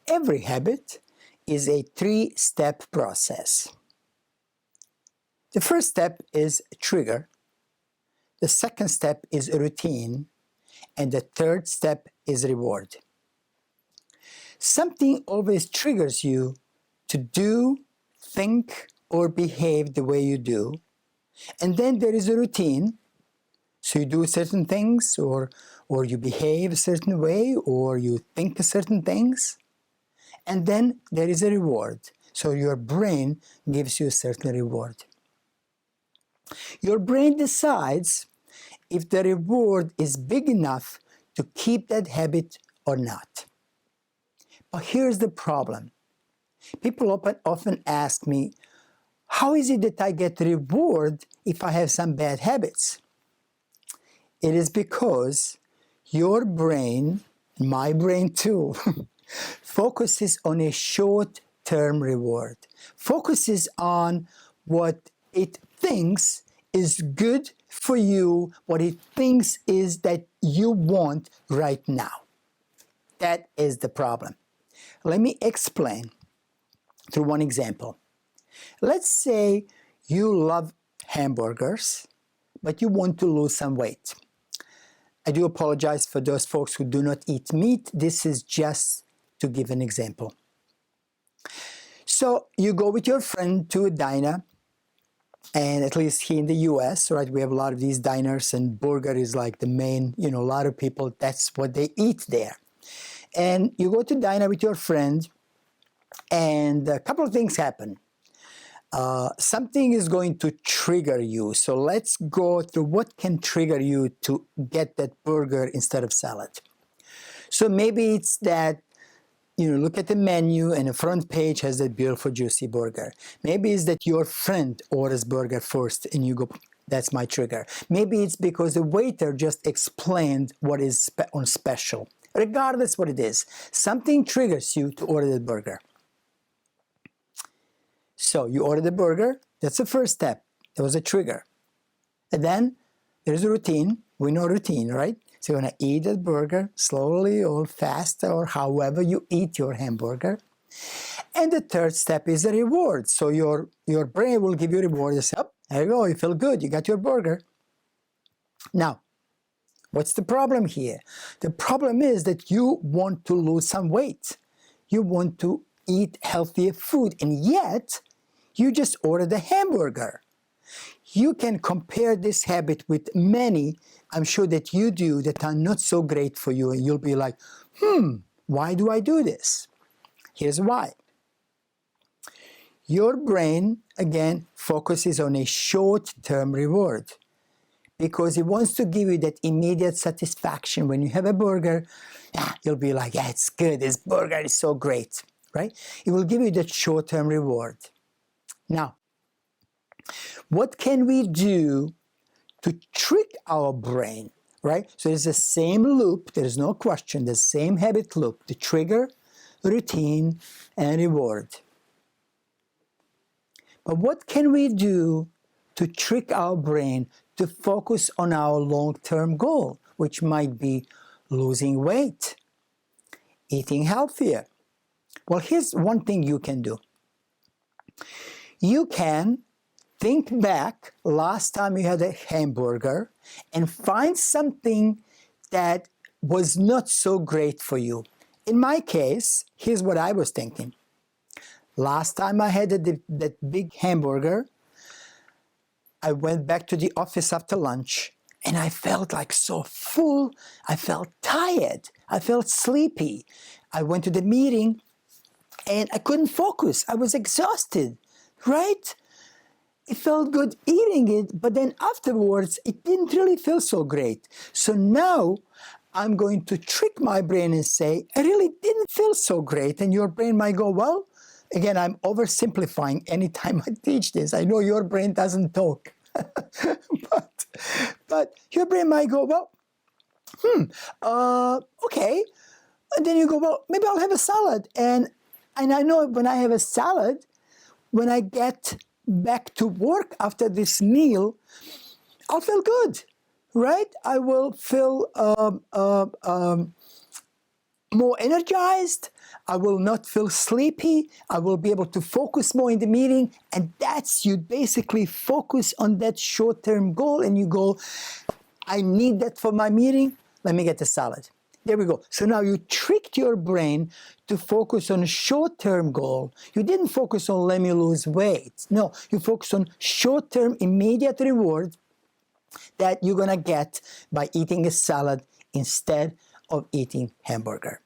Every habit is a three-step process. The first step is trigger. The second step is routine. And the third step is reward. Something always triggers you to do, think, or behave the way you do. And then there is a routine. So you do certain things, or you behave a certain way, or you think certain things. And then there is a reward. So your brain gives you a certain reward. Your brain decides if the reward is big enough to keep that habit or not. But here's the problem. People often ask me, how is it that I get reward if I have some bad habits? It is because your brain, my brain too, focuses on a short-term reward, focuses on what it thinks is good for you, what it thinks is that you want right now. That is the problem. Let me explain through one example. Let's say you love hamburgers, but you want to lose some weight. I do apologize for those folks who do not eat meat. This is just to give an example. So you go with your friend to a diner, and at least here in the US, right, we have a lot of these diners, and burger is like the main, a lot of people, that's what they eat there. And you go to diner with your friend, and a couple of things happen. Something is going to trigger you. So let's go through what can trigger you to get that burger instead of salad. So maybe it's that, look at the menu and the front page has that beautiful juicy burger. Maybe it's that your friend orders burger first and you go, that's my trigger. Maybe it's because the waiter just explained what is on special. Regardless what it is, something triggers you to order the burger. So you order the burger, that's the first step. That was a trigger. And then there's a routine. We know routine, right? So you're going to eat that burger slowly or fast or however you eat your hamburger. And the third step is a reward. So your brain will give you a reward. You say, oh, there you go, you feel good, you got your burger. Now, what's the problem here? The problem is that you want to lose some weight. You want to eat healthier food, and yet you just ordered a hamburger. You can compare this habit with many, I'm sure that you do, that are not so great for you, and you'll be like, why do I do this? Here's why. Your brain, again, focuses on a short-term reward because it wants to give you that immediate satisfaction. When you have a burger, you'll be like, yeah, it's good, this burger is so great, right? It will give you that short-term reward. Now, what can we do to trick our brain, right? So it's the same loop, there's no question, the same habit loop, the trigger, routine, and reward. But what can we do to trick our brain to focus on our long-term goal, which might be losing weight, eating healthier? Well, here's one thing you can do. You can think back last time you had a hamburger and find something that was not so great for you. In my case, here's what I was thinking. Last time I had that big hamburger, I went back to the office after lunch and I felt like so full. I felt tired. I felt sleepy. I went to the meeting and I couldn't focus. I was exhausted, right? It felt good eating it, but then afterwards, it didn't really feel so great. So now I'm going to trick my brain and say, I really didn't feel so great. And your brain might go, well, again, I'm oversimplifying anytime I teach this. I know your brain doesn't talk. but your brain might go, well, okay. And then you go, well, maybe I'll have a salad. And I know when I have a salad, when I get back to work after this meal, I'll feel good, right? I will feel more energized, I will not feel sleepy, I will be able to focus more in the meeting, and that's, you basically focus on that short-term goal and you go, I need that for my meeting, let me get the salad. There we go. So now you tricked your brain to focus on a short-term goal. You didn't focus on let me lose weight. No, you focus on short-term immediate reward that you're gonna get by eating a salad instead of eating hamburger.